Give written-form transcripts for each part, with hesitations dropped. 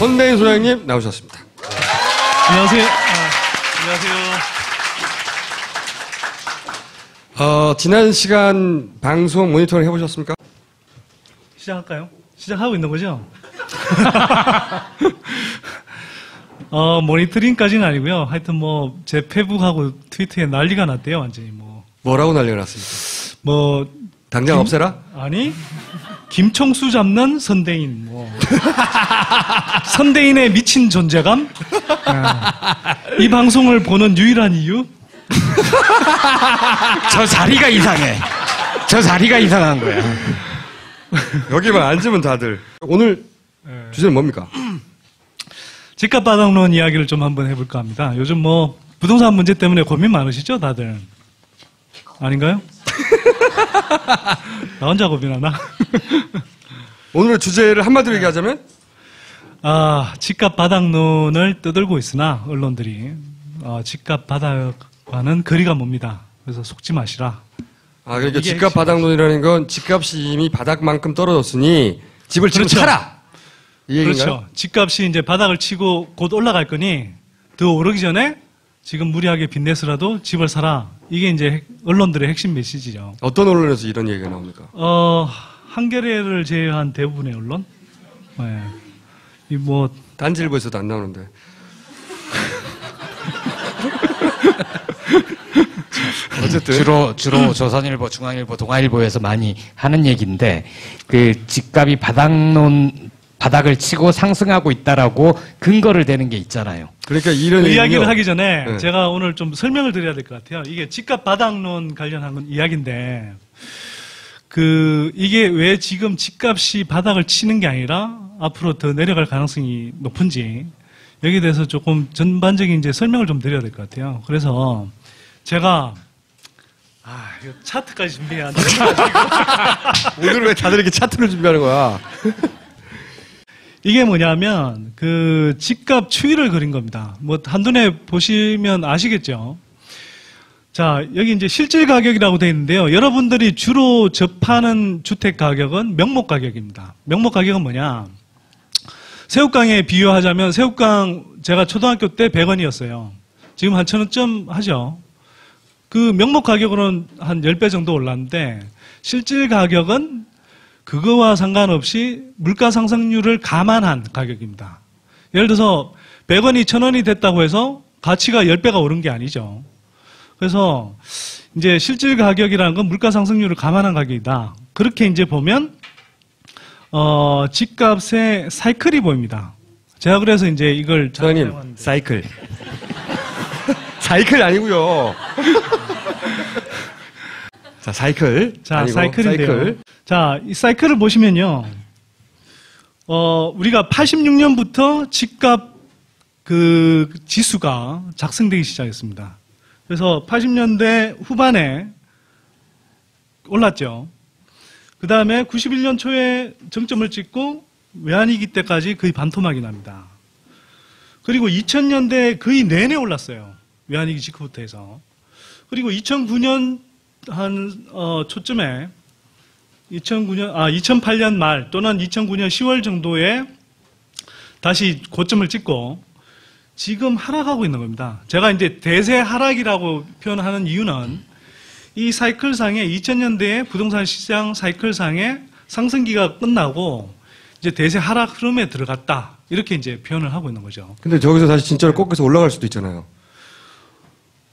손대인 소장님 나오셨습니다. 안녕하세요. 안녕하세요. 지난 시간 방송 모니터링 해보셨습니까? 시작할까요? 시작하고 있는 거죠? 모니터링까지는 아니고요. 하여튼 뭐 제 페북하고 트위터에 난리가 났대요. 완전히 뭐. 뭐라고 난리가 났습니까? 뭐 당장 없애라? 아니 김총수 잡는 선대인 뭐 선대인의 미친 존재감. 이 방송을 보는 유일한 이유? 저 자리가 이상해. 저 자리가 이상한 거야. 여기만 앉으면 다들. 오늘 주제는 뭡니까? 집값 바닥론 이야기를 좀 한번 해볼까 합니다. 요즘 뭐 부동산 문제 때문에 고민 많으시죠, 다들? 아닌가요? 나 혼자 고민하나? 오늘의 주제를 한마디로 얘기하자면? 집값 바닥론을 떠들고 있으나 언론들이 집값 바닥과는 거리가 멉니다. 그래서 속지 마시라. 그러니까 집값 바닥론이라는 건 집값이 이미 바닥만큼 떨어졌으니 집을 지금 그렇죠. 사라. 이 얘기인가요? 그렇죠. 집값이 이제 바닥을 치고 곧 올라갈 거니 더 오르기 전에 지금 무리하게 빚내서라도 집을 사라. 이게 이제 언론들의 핵심 메시지죠. 어떤 언론에서 이런 얘기가 나옵니까? 한겨레를 제외한 대부분의 언론? 네. 단지일보에서도 안 나오는데. 어쨌든. 주로 조선일보, 중앙일보, 동아일보에서 많이 하는 얘기인데, 그 집값이 바닥을 치고 상승하고 있다라고 근거를 대는 게 있잖아요. 그러니까 이런 이야기를 하기 전에 네. 제가 오늘 좀 설명을 드려야 될 것 같아요. 이게 집값 바닥론 관련한 건 이야기인데, 이게 왜 지금 집값이 바닥을 치는 게 아니라 앞으로 더 내려갈 가능성이 높은지, 여기에 대해서 조금 전반적인 이제 설명을 좀 드려야 될 것 같아요. 그래서 제가 이거 차트까지 준비해야 안 돼. 오늘 왜 다들 이렇게 차트를 준비하는 거야? 이게 뭐냐면 집값 추이를 그린 겁니다. 뭐 한눈에 보시면 아시겠죠. 자, 여기 이제 실질 가격이라고 되어 있는데요. 여러분들이 주로 접하는 주택 가격은 명목 가격입니다. 명목 가격은 뭐냐? 새우깡에 비유하자면 새우깡 제가 초등학교 때 100원이었어요. 지금 한 1,000원쯤 하죠. 그 명목 가격으로는 한 10배 정도 올랐는데 실질 가격은 그거와 상관없이 물가 상승률을 감안한 가격입니다. 예를 들어서 100원이 1,000원이 됐다고 해서 가치가 10배가 오른 게 아니죠. 그래서 이제 실질 가격이라는 건 물가 상승률을 감안한 가격이다. 그렇게 이제 보면 집값의 사이클이 보입니다. 제가 그래서 이제 이걸 소장님, 사이클. 사이클 아니고요. 자, 사이클. 자, 사이클인데요. 자, 이 사이클을 보시면요. 우리가 86년부터 집값 지수가 작성되기 시작했습니다. 그래서 80년대 후반에 올랐죠. 그 다음에 91년 초에 정점을 찍고 외환위기 때까지 거의 반토막이 납니다. 그리고 2000년대 거의 내내 올랐어요. 외환위기 직후부터 해서. 그리고 2009년 초쯤에 2008년 말 또는 2009년 10월 정도에 다시 고점을 찍고 지금 하락하고 있는 겁니다. 제가 이제 대세 하락이라고 표현하는 이유는 이 사이클상의 2000년대의 부동산 시장 사이클상의 상승기가 끝나고 이제 대세 하락 흐름에 들어갔다. 이렇게 이제 표현을 하고 있는 거죠. 근데 저기서 다시 진짜로 꺾여서 올라갈 수도 있잖아요.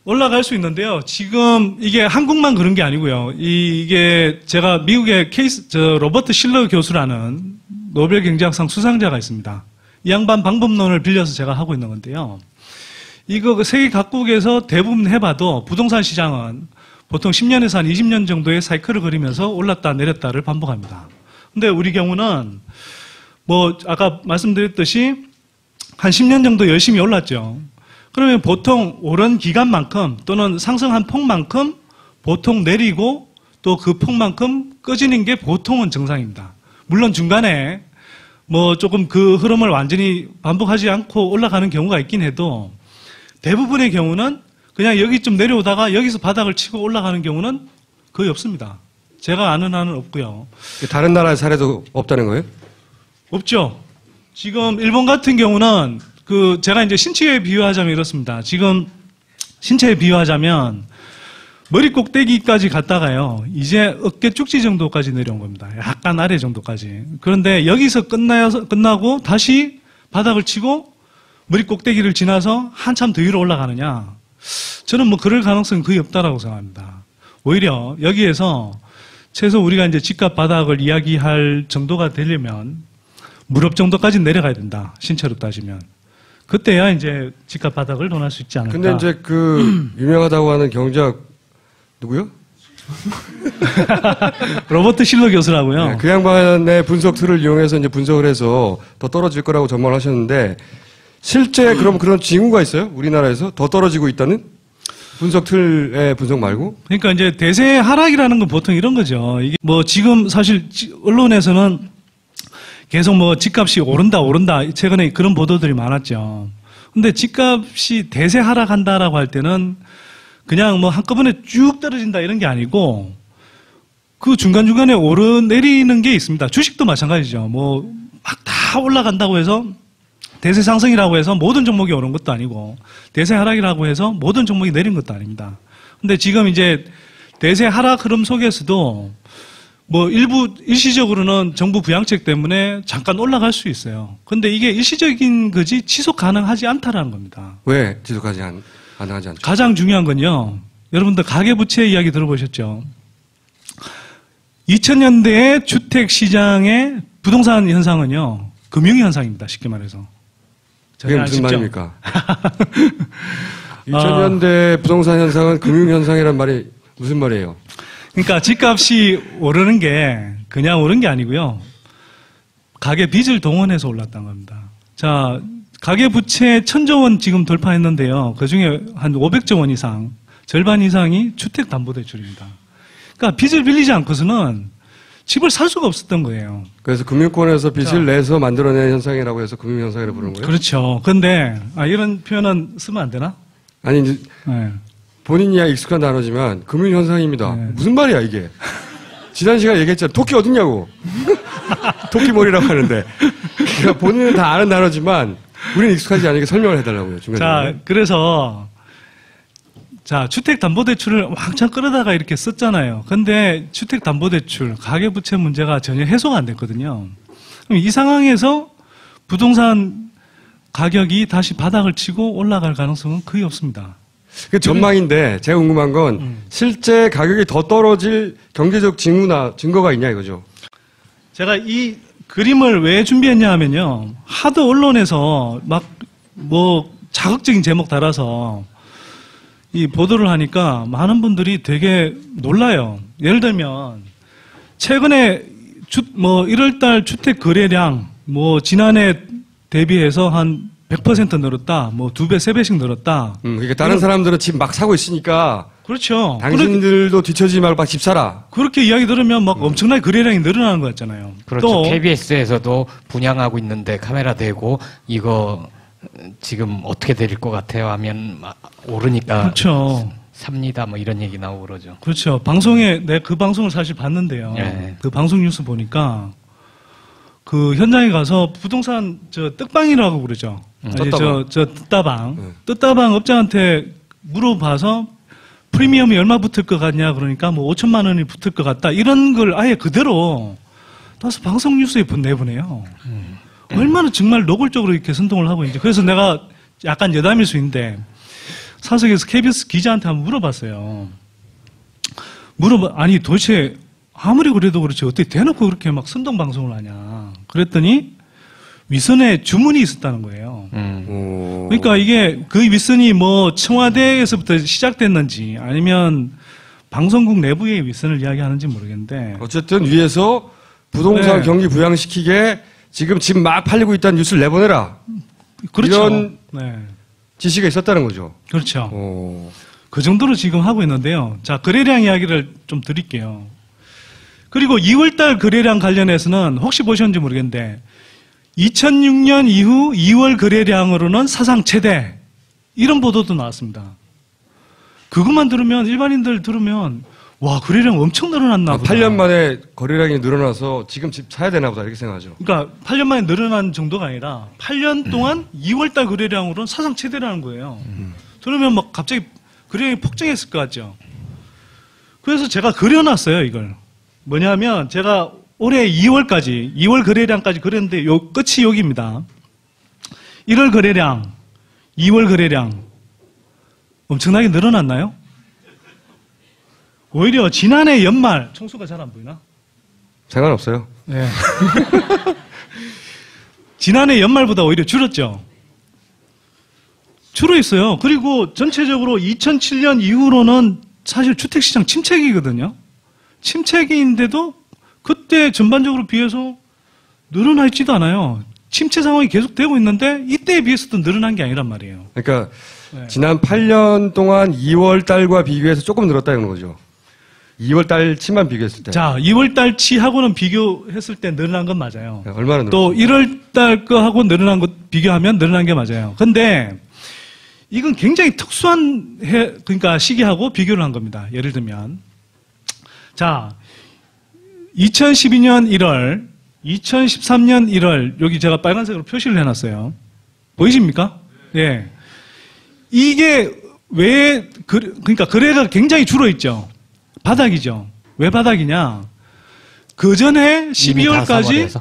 올라갈 수 있는데요. 지금 이게 한국만 그런 게 아니고요. 이게 제가 미국의 로버트 실러 교수라는 노벨 경제학상 수상자가 있습니다. 이 양반 방법론을 빌려서 제가 하고 있는 건데요. 이거 세계 각국에서 대부분 해봐도 부동산 시장은 보통 10년에서 한 20년 정도의 사이클을 그리면서 올랐다 내렸다를 반복합니다. 근데 우리 경우는 아까 말씀드렸듯이 한 10년 정도 열심히 올랐죠. 그러면 보통 오른 기간만큼 또는 상승한 폭만큼 보통 내리고 또 그 폭만큼 꺼지는 게 보통은 정상입니다. 물론 중간에 조금 그 흐름을 완전히 반복하지 않고 올라가는 경우가 있긴 해도 대부분의 경우는 그냥 여기쯤 내려오다가 여기서 바닥을 치고 올라가는 경우는 거의 없습니다. 제가 아는 한은 없고요. 다른 나라의 사례도 없다는 거예요? 없죠. 지금 일본 같은 경우는 제가 이제 신체에 비유하자면 이렇습니다. 지금 신체에 비유하자면 머리 꼭대기까지 갔다가요. 이제 어깨 쪽지 정도까지 내려온 겁니다. 약간 아래 정도까지. 그런데 여기서 끝나고 다시 바닥을 치고 머리 꼭대기를 지나서 한참 더 위로 올라가느냐. 저는 뭐 그럴 가능성은 거의 없다라고 생각합니다. 오히려 여기에서 최소 우리가 이제 집값 바닥을 이야기할 정도가 되려면 무릎 정도까지 내려가야 된다. 신체로 따지면. 그때야 이제 집값 바닥을 논할 수 있지 않을까. 근데 이제 유명하다고 하는 경제학 누구요? 로버트 실러 교수라고요. 네, 그 양반의 분석 틀을 이용해서 이제 분석을 해서 더 떨어질 거라고 전망을 하셨는데 실제 그럼 그런 징후가 있어요? 우리나라에서 더 떨어지고 있다는? 분석 틀의 분석 말고? 그러니까 이제 대세 하락이라는 건 보통 이런 거죠. 이게 뭐 지금 사실 언론에서는 계속 뭐 집값이 오른다. 최근에 그런 보도들이 많았죠. 근데 집값이 대세 하락한다라고 할 때는 그냥 뭐 한꺼번에 쭉 떨어진다 이런 게 아니고 그 중간중간에 오르내리는 게 있습니다. 주식도 마찬가지죠. 뭐 막 다 올라간다고 해서 대세 상승이라고 해서 모든 종목이 오른 것도 아니고 대세 하락이라고 해서 모든 종목이 내린 것도 아닙니다. 근데 지금 이제 대세 하락 흐름 속에서도 뭐 일시적으로는 정부 부양책 때문에 잠깐 올라갈 수 있어요. 근데 이게 일시적인 거지 지속 가능하지 않다라는 겁니다. 왜 지속하지 가능하지 않죠? 가장 중요한 건요. 여러분들 가계부채 이야기 들어보셨죠? 2000년대의 주택시장의 부동산 현상은요. 금융현상입니다. 쉽게 말해서. 그게 무슨 말입니까? 2000년대 부동산 현상은 금융현상이란 말이 무슨 말이에요? 그러니까 집값이 오르는 게 그냥 오른 게 아니고요. 가계 빚을 동원해서 올랐다는 겁니다. 자, 가계 부채 1000조 원 지금 돌파했는데요. 그중에 한 500조 원 이상, 절반 이상이 주택담보대출입니다. 그러니까 빚을 빌리지 않고서는 집을 살 수가 없었던 거예요. 그래서 금융권에서 빚을 내서 만들어낸 현상이라고 해서 금융현상이라고 부르는 거예요? 그렇죠. 근데 이런 표현은 쓰면 안 되나? 아니 이제 네. 본인이야 익숙한 단어지만 금융현상입니다. 네. 무슨 말이야 이게? 지난 시간에 얘기했잖아. 토끼 어딨냐고. 토끼머리라고 하는데. 그러니까 본인은 다 아는 단어지만 우리는 익숙하지 않으니까 설명을 해달라고요. 중간에. 자, 그래서 주택담보대출을 왕창 끌어다가 이렇게 썼잖아요. 근데 주택담보대출, 가계부채 문제가 전혀 해소가 안 됐거든요. 그럼 이 상황에서 부동산 가격이 다시 바닥을 치고 올라갈 가능성은 거의 없습니다. 그 전망인데 제가 궁금한 건 실제 가격이 더 떨어질 경제적 증거가 있냐 이거죠. 제가 이 그림을 왜 준비했냐 하면요. 하도 언론에서 막 뭐 자극적인 제목 달아서 이 보도를 하니까 많은 분들이 되게 놀라요. 예를 들면 최근에 1월달 주택 거래량 지난해 대비해서 한 100% 늘었다. 2배, 3배씩 늘었다. 그러니까 다른 사람들은 집 막 사고 있으니까 그렇죠. 당신들도 뒤처지지 말고 막 집 사라. 그렇게 이야기 들으면 막 엄청나게 거래량이 늘어나는 것 같잖아요. 그렇죠. 또 KBS에서도 분양하고 있는데 카메라 대고 이거 지금 어떻게 될 것 같아요 하면 오르니까 그렇죠. 삽니다 이런 얘기 나오고 그러죠. 그렇죠. 방송에 내가 그 방송을 사실 봤는데요. 네. 그 방송 뉴스 보니까 그 현장에 가서 부동산 뜻방이라고 그러죠. 뜻다방. 뜻다방. 뜻다방 업자한테 물어봐서 프리미엄이 얼마 붙을 것 같냐 그러니까 5천만 원이 붙을 것 같다. 이런 걸 아예 그대로 따서 방송 뉴스에 내보내요. 얼마나 정말 노골적으로 이렇게 선동을 하고 있는지. 그래서 내가 약간 여담일 수 있는데 사석에서 KBS 기자한테 한번 물어봤어요. 아니 도대체 아무리 그래도 그렇지 어떻게 대놓고 그렇게 막 선동 방송을 하냐. 그랬더니 윗선에 주문이 있었다는 거예요. 그러니까 이게 그 윗선이 청와대에서부터 시작됐는지 아니면 방송국 내부의 윗선을 이야기하는지 모르겠는데 어쨌든 위에서 부동산 네. 경기 부양시키게 지금 집 막 팔리고 있다는 뉴스를 내보내라. 그렇죠. 이런 네. 지시가 있었다는 거죠. 그렇죠. 그 정도로 지금 하고 있는데요. 자, 거래량 이야기를 좀 드릴게요. 그리고 2월달 거래량 관련해서는 혹시 보셨는지 모르겠는데 2006년 이후 2월 거래량으로는 사상 최대 이런 보도도 나왔습니다. 그것만 들으면 일반인들 들으면 와, 거래량 엄청 늘어났나 보다. 8년 만에 거래량이 늘어나서 지금 집 사야 되나 보다 이렇게 생각하죠. 그러니까 8년 만에 늘어난 정도가 아니라 8년 동안 2월달 거래량으로는 사상 최대라는 거예요. 그러면 막 갑자기 거래량이 폭증했을 것 같죠. 그래서 제가 그려놨어요, 이걸. 뭐냐면 제가 올해 2월까지, 2월 거래량까지 그렸는데 요 끝이 여기입니다. 1월 거래량, 2월 거래량 엄청나게 늘어났나요? 오히려 지난해 연말 총수가 잘 안 보이나? 상관없어요. 네. 지난해 연말보다 오히려 줄었죠. 줄어 있어요. 그리고 전체적으로 2007년 이후로는 사실 주택시장 침체기거든요. 침체기인데도 그때 전반적으로 비해서 늘어나 있지도 않아요. 침체 상황이 계속되고 있는데 이때에 비해서도 늘어난 게 아니란 말이에요. 그러니까 네. 지난 8년 동안 2월 달과 비교해서 조금 늘었다는 거죠. 2월 달치만 비교했을 때. 자, 2월 달치하고는 비교했을 때 늘어난 건 맞아요. 네, 얼마나 늘었어요? 또 1월 달 거하고 늘어난 것 비교하면 늘어난 게 맞아요. 근데 이건 굉장히 특수한 그러니까 시기하고 비교를 한 겁니다. 예를 들면 자, 2012년 1월, 2013년 1월 여기 제가 빨간색으로 표시를 해놨어요. 보이십니까? 예. 이게 왜 그러니까 거래가 굉장히 줄어 있죠. 바닥이죠. 왜 바닥이냐? 그 전에 12월까지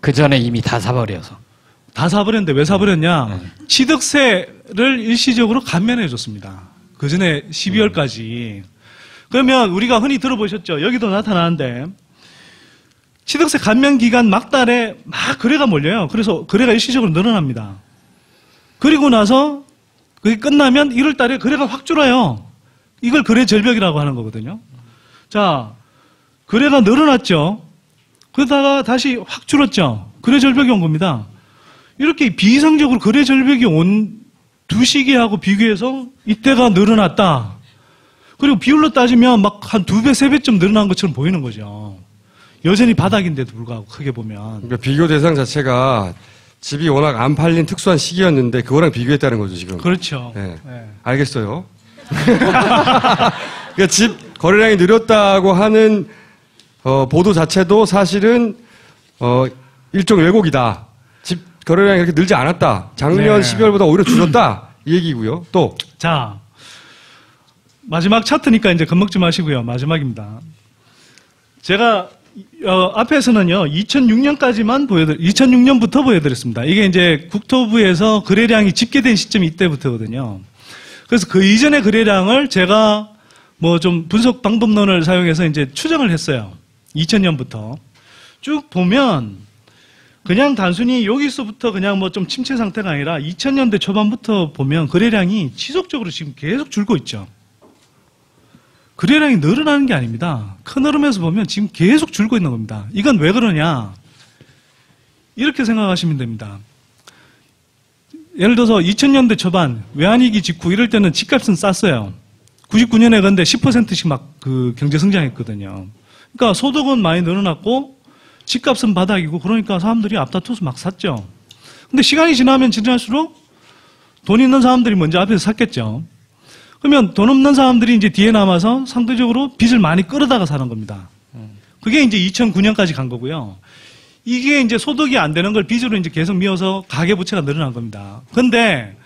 그 전에 이미 다 사버려서. 다 사버렸는데 왜 사버렸냐? 취득세를 일시적으로 감면해 줬습니다. 그 전에 12월까지. 그러면 우리가 흔히 들어보셨죠? 여기도 나타나는데 취득세 감면 기간 막달에 막 거래가 몰려요. 그래서 거래가 일시적으로 늘어납니다. 그리고 나서 그게 끝나면 1월 달에 거래가 확 줄어요. 이걸 거래 절벽이라고 하는 거거든요. 자, 거래가 늘어났죠. 그러다가 다시 확 줄었죠. 거래 절벽이 온 겁니다. 이렇게 비이상적으로 거래 절벽이 온 두 시기하고 비교해서 이때가 늘어났다. 그리고 비율로 따지면 막 한 2배, 3배쯤 늘어난 것처럼 보이는 거죠. 여전히 바닥인데도 불구하고 크게 보면. 그러니까 비교 대상 자체가 집이 워낙 안 팔린 특수한 시기였는데 그거랑 비교했다는 거죠, 지금. 그렇죠. 네. 네. 알겠어요. 그러니까 집 거래량이 늘었다고 하는 보도 자체도 사실은 일종 왜곡이다. 집 거래량이 그렇게 늘지 않았다. 작년 네. 12월보다 오히려 줄었다. 이 얘기고요. 또 자, 마지막 차트니까 이제 겁먹지 마시고요. 마지막입니다. 제가 앞에서는요 2006년까지만 2006년부터 보여드렸습니다. 이게 이제 국토부에서 거래량이 집계된 시점이 이때부터거든요. 그래서 그 이전의 거래량을 제가 뭐 좀 분석 방법론을 사용해서 이제 추정을 했어요. 2000년부터 쭉 보면 그냥 단순히 여기서부터 그냥 뭐 좀 침체 상태가 아니라 2000년대 초반부터 보면 거래량이 지속적으로 지금 계속 줄고 있죠. 거래량이 늘어나는 게 아닙니다. 큰 흐름에서 보면 지금 계속 줄고 있는 겁니다. 이건 왜 그러냐? 이렇게 생각하시면 됩니다. 예를 들어서 2000년대 초반 외환위기 직후 이럴 때는 집값은 쌌어요. 99년에 근데 10%씩 막 그 경제 성장했거든요. 그러니까 소득은 많이 늘어났고 집값은 바닥이고 그러니까 사람들이 앞다퉈서 막 샀죠. 근데 시간이 지나면 지날수록 돈 있는 사람들이 먼저 앞에서 샀겠죠. 그러면 돈 없는 사람들이 이제 뒤에 남아서 상대적으로 빚을 많이 끌어다가 사는 겁니다. 그게 이제 2009년까지 간 거고요. 이게 이제 소득이 안 되는 걸 빚으로 이제 계속 미어서 가계부채가 늘어난 겁니다. 근데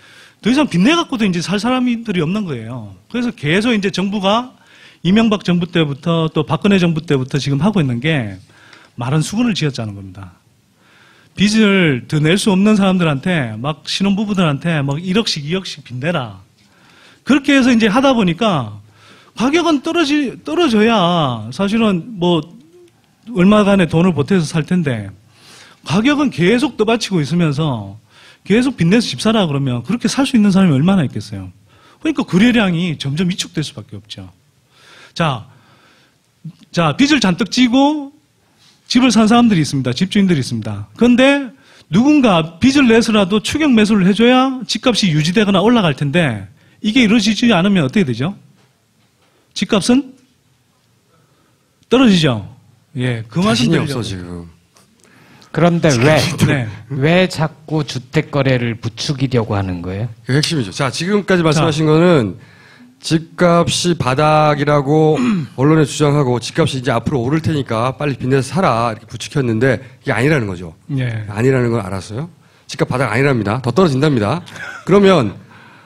더 이상 빚내 갖고도 이제 살 사람들이 없는 거예요. 그래서 계속 이제 정부가 이명박 정부 때부터 또 박근혜 정부 때부터 지금 하고 있는 게 마른 수건을 쥐었자는 겁니다. 빚을 더 낼 수 없는 사람들한테 막 신혼부부들한테 막 1억씩 2억씩 빚내라. 그렇게 해서 이제 하다 보니까 가격은 떨어져야 사실은 뭐 얼마간의 돈을 보태서 살 텐데 가격은 계속 떠받치고 있으면서 계속 빚내서 집 사라 그러면 그렇게 살 수 있는 사람이 얼마나 있겠어요. 그러니까 거래량이 점점 위축될 수밖에 없죠. 자, 빚을 잔뜩 지고 집을 산 사람들이 있습니다. 집주인들이 있습니다. 그런데 누군가 빚을 내서라도 추격 매수를 해줘야 집값이 유지되거나 올라갈 텐데 이게 이루어지지 않으면 어떻게 되죠? 집값은 떨어지죠. 예, 그 말씀 자신이 드리려고. 없어 지금. 그런데 네. 왜 자꾸 주택 거래를 부추기려고 하는 거예요? 그 핵심이죠. 자, 지금까지 말씀하신 거는 집값이 바닥이라고 언론에 주장하고 집값이 이제 앞으로 오를 테니까 빨리 빚내서 사라 이렇게 부추겼는데 이게 아니라는 거죠. 예. 아니라는 걸 알았어요. 집값 바닥 아니랍니다. 더 떨어진답니다. 그러면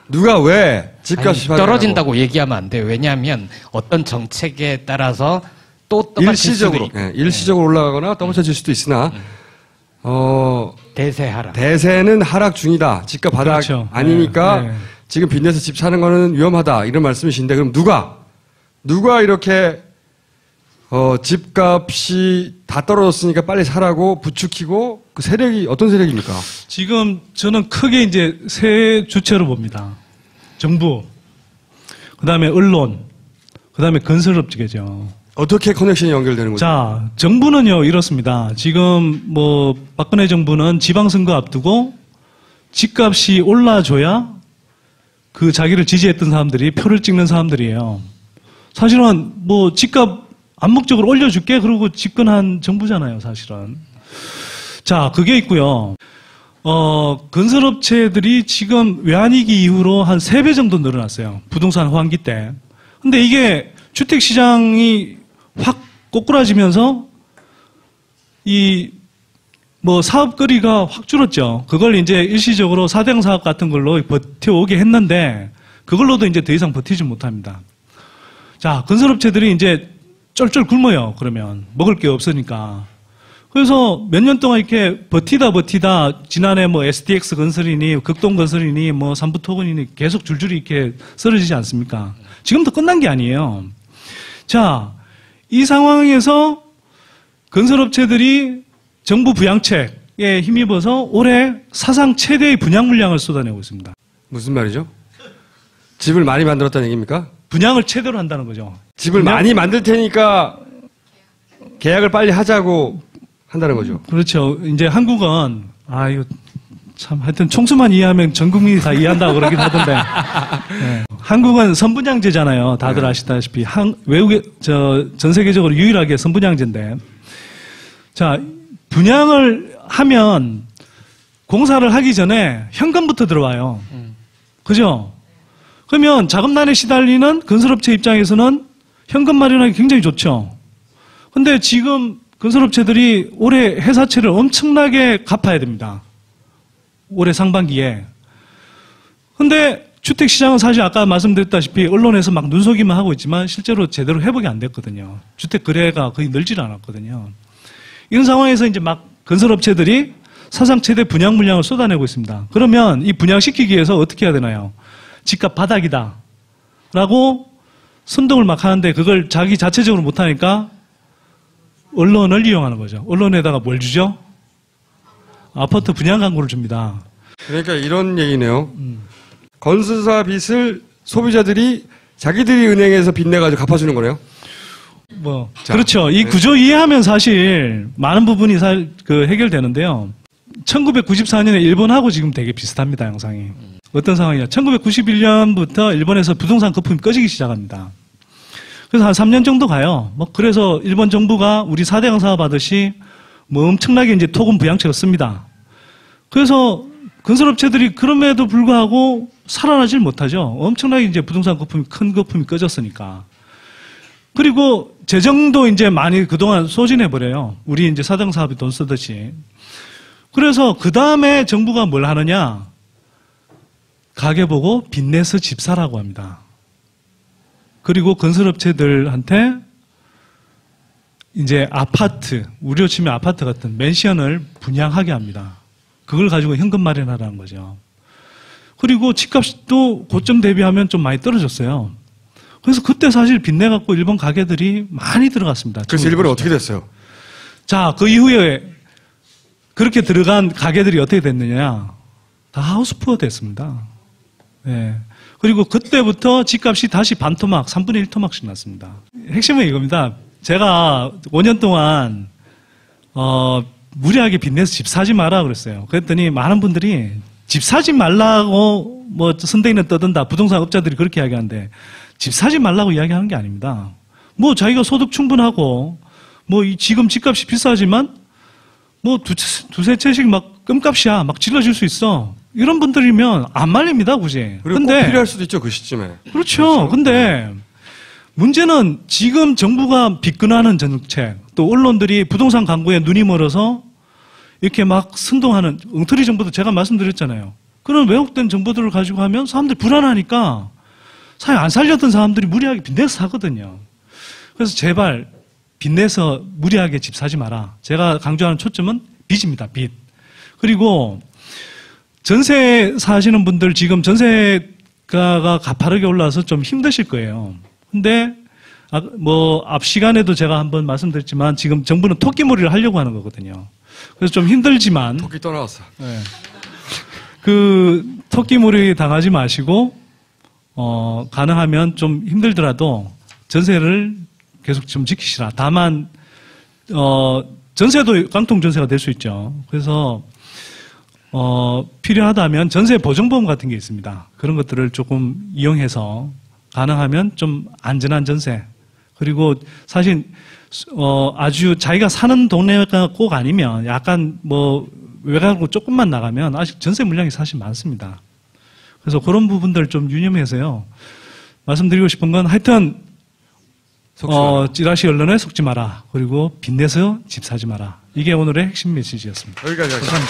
누가 왜 집값이 아니, 떨어진다고 얘기하면 안 돼요. 왜냐하면 어떤 정책에 따라서 또 일시적으로 일시적으로 올라가거나 떨어질 수도 있으나 대세 하락. 대세는 하락 중이다. 집값 바닥 그렇죠. 아니니까 네. 지금 빚내서 집 사는 거는 위험하다. 이런 말씀이신데 그럼 누가 이렇게 집값이 다 떨어졌으니까 빨리 사라고 부추기고 그 세력이 어떤 세력입니까? 지금 저는 크게 이제 세 주체로 봅니다. 정부, 그 다음에 언론, 그 다음에 건설업체죠. 어떻게 커넥션이 연결되는 거죠? 자, 정부는요, 이렇습니다. 지금 뭐, 박근혜 정부는 지방선거 앞두고 집값이 올라줘야 그 자기를 지지했던 사람들이 표를 찍는 사람들이에요. 사실은 뭐, 집값 암묵적으로 올려줄게. 그러고 집권한 정부잖아요, 사실은. 자, 그게 있고요. 건설업체들이 지금 외환위기 이후로 한 3배 정도 늘어났어요. 부동산 호황기 때. 근데 이게 주택시장이 확 꼬꾸라지면서 사업거리가 확 줄었죠. 그걸 이제 일시적으로 사대강 사업 같은 걸로 버텨오게 했는데 그걸로도 이제 더 이상 버티지 못합니다. 자, 건설업체들이 이제 쩔쩔 굶어요. 그러면 먹을 게 없으니까. 그래서 몇 년 동안 이렇게 버티다 지난해 뭐 SDX 건설이니 극동 건설이니 뭐 삼부토건이니 계속 줄줄이 이렇게 쓰러지지 않습니까? 지금도 끝난 게 아니에요. 자, 이 상황에서 건설업체들이 정부 부양책에 힘입어서 올해 사상 최대의 분양 물량을 쏟아내고 있습니다. 무슨 말이죠? 집을 많이 만들었다는 얘기입니까? 분양을 최대로 한다는 거죠. 집을 많이 만들 테니까 계약을 빨리 하자고 한다는 거죠. 그렇죠. 이제 한국은 이거 참 하여튼 총수만 이해하면 전 국민이 다 이해한다고 그러긴 하던데. 네. 한국은 선분양제잖아요. 다들 아시다시피 외국에 전 세계적으로 유일하게 선분양제인데. 자, 분양을 하면 공사를 하기 전에 현금부터 들어와요. 그죠? 그러면 자금난에 시달리는 건설업체 입장에서는 현금 마련하기 굉장히 좋죠. 근데 지금 건설업체들이 올해 회사채를 엄청나게 갚아야 됩니다. 올해 상반기에. 근데 주택시장은 사실 아까 말씀드렸다시피 언론에서 막 눈속임만 하고 있지만 실제로 제대로 회복이 안 됐거든요. 주택 거래가 거의 늘질 않았거든요. 이런 상황에서 이제 막 건설업체들이 사상 최대 분양 물량을 쏟아내고 있습니다. 그러면 이 분양시키기 위해서 어떻게 해야 되나요? 집값 바닥이다. 라고 선동을 막 하는데 그걸 자기 자체적으로 못하니까 언론을 이용하는 거죠. 언론에다가 뭘 주죠? 아파트 분양 광고를 줍니다. 그러니까 이런 얘기네요. 건설사 빚을 소비자들이 자기들이 은행에서 빚내가지고 갚아주는 거네요. 자, 그렇죠. 이 구조 이해하면 사실 많은 부분이 해결되는데요. 1994년에 일본하고 지금 되게 비슷합니다, 양상이. 어떤 상황이냐. 1991년부터 일본에서 부동산 거품이 꺼지기 시작합니다. 그래서 한 3년 정도 가요. 그래서 일본 정부가 우리 4대강 사업 하듯이 엄청나게 이제 토금 부양책을 씁니다. 그래서 건설업체들이 그럼에도 불구하고 살아나질 못하죠. 엄청나게 이제 부동산 거품이, 큰 거품이 꺼졌으니까. 그리고 재정도 이제 많이 그동안 소진해버려요. 우리 이제 4대강 사업이 돈 쓰듯이. 그래서 그 다음에 정부가 뭘 하느냐. 가게 보고 빚내서 집 사라고 합니다. 그리고 건설업체들한테 이제 아파트, 우리로 치면 아파트 같은 맨션을 분양하게 합니다. 그걸 가지고 현금 마련하라는 거죠. 그리고 집값도 고점 대비하면 좀 많이 떨어졌어요. 그래서 그때 사실 빚내갖고 일본 가게들이 많이 들어갔습니다. 그래서 일본은 어떻게 됐어요? 자, 그 이후에 그렇게 들어간 가게들이 어떻게 됐느냐. 다 하우스푸어 됐습니다. 네. 그리고 그때부터 집값이 다시 반토막, 3분의 1토막씩 났습니다. 핵심은 이겁니다. 제가 5년 동안, 무리하게 빚내서 집 사지 마라 그랬어요. 그랬더니 많은 분들이 집 사지 말라고 선대위는 떠든다. 부동산 업자들이 그렇게 이야기하는데 집 사지 말라고 이야기하는 게 아닙니다. 자기가 소득 충분하고, 지금 집값이 비싸지만, 두세 채씩 끔값이야. 질러줄 수 있어. 이런 분들이면 안 말립니다, 굳이. 그리고 꼭 필요할 수도 있죠, 그 시점에. 그렇죠. 근데 문제는 지금 정부가 비끈하는 정책, 또 언론들이 부동산 광고에 눈이 멀어서 이렇게 막 선동하는 엉터리 정보도 제가 말씀드렸잖아요. 그런 왜곡된 정보들을 가지고 하면 사람들이 불안하니까 사회 안 살렸던 사람들이 무리하게 빚내서 사거든요. 그래서 제발 빚내서 무리하게 집 사지 마라. 제가 강조하는 초점은 빚입니다. 빚. 그리고 전세 사시는 분들 지금 전세가가 가파르게 올라와서 좀 힘드실 거예요. 근데 앞 시간에도 제가 한번 말씀드렸지만 지금 정부는 토끼몰이를 하려고 하는 거거든요. 그래서 좀 힘들지만 토끼 떠나왔어. 네. 그 토끼몰이 당하지 마시고 가능하면 좀 힘들더라도 전세를 계속 좀 지키시라. 다만 전세도 깡통 전세가 될 수 있죠. 그래서 필요하다면 전세 보증보험 같은 게 있습니다. 그런 것들을 조금 이용해서 가능하면 좀 안전한 전세. 그리고 사실 아주 자기가 사는 동네가 꼭 아니면 약간 외곽으로 조금만 나가면 아직 전세 물량이 사실 많습니다. 그래서 그런 부분들 좀 유념해서요. 말씀드리고 싶은 건 하여튼 찌라시 언론에 속지 마라. 그리고 빚내서 집 사지 마라. 이게 오늘의 핵심 메시지였습니다. 여기까지 하겠습니다.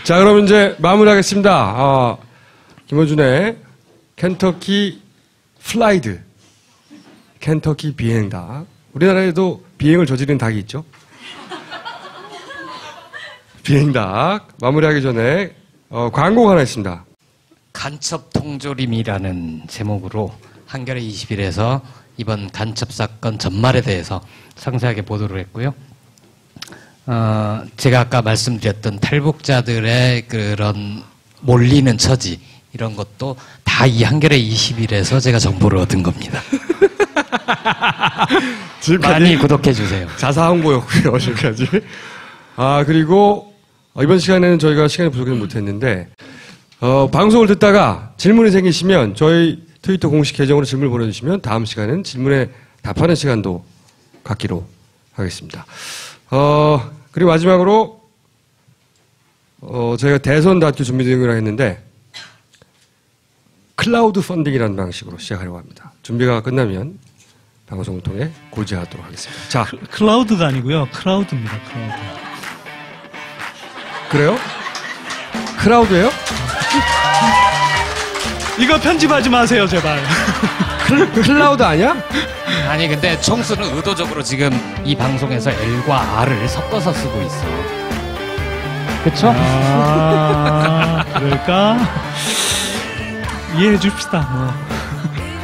자, 그럼 이제 마무리하겠습니다. 김어준의 켄터키 플라이드, 켄터키 비행닭. 우리나라에도 비행을 저지른 닭이 있죠. 비행닭 마무리하기 전에 광고가 하나 있습니다. 간첩 통조림이라는 제목으로 한겨레 20일에서 이번 간첩 사건 전말에 대해서 상세하게 보도를 했고요. 제가 아까 말씀드렸던 탈북자들의 그런 몰리는 처지 이런 것도 다 이 한겨레 20일에서 제가 정보를 얻은 겁니다. 많이 구독해 주세요. 자사 홍보였고요, 지금까지. 그리고 이번 시간에는 저희가 시간이 부족해서 못했는데 방송을 듣다가 질문이 생기시면 저희 트위터 공식 계정으로 질문을 보내주시면 다음 시간은 질문에 답하는 시간도 갖기로 하겠습니다. 그리고 마지막으로 저희가 대선 다큐 준비 등을 했는데 클라우드 펀딩이라는 방식으로 시작하려고 합니다. 준비가 끝나면 방송을 통해 고지하도록 하겠습니다. 자, 클라우드가 아니고요. 크라우드입니다. 크라우드. 그래요? 크라우드예요? 이거 편집하지 마세요, 제발. 클라우드 아니야? 아니 근데 총수는 의도적으로 지금 이 방송에서 L과 R을 섞어서 쓰고 있어. 그쵸? 그럴까? 이해해 줍시다.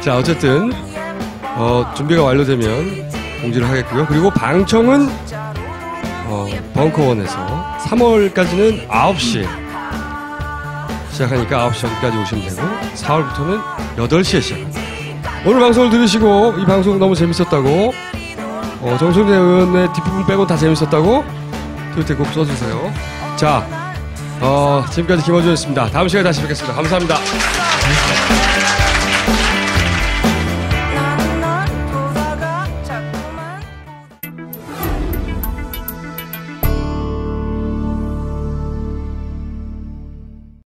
자, 어쨌든 준비가 완료되면 공지를 하겠고요. 그리고 방청은 벙커원에서 3월까지는 9시에 시작하니까 9시 전까지 오시면 되고 4월부터는 8시에 시작합니다. 오늘 방송을 들으시고 이 방송 너무 재밌었다고 정순재 의원의 뒷부분 빼고 다 재밌었다고 트위터에 꼭 써주세요. 자, 지금까지 김어준이었습니다. 다음 시간에 다시 뵙겠습니다. 감사합니다.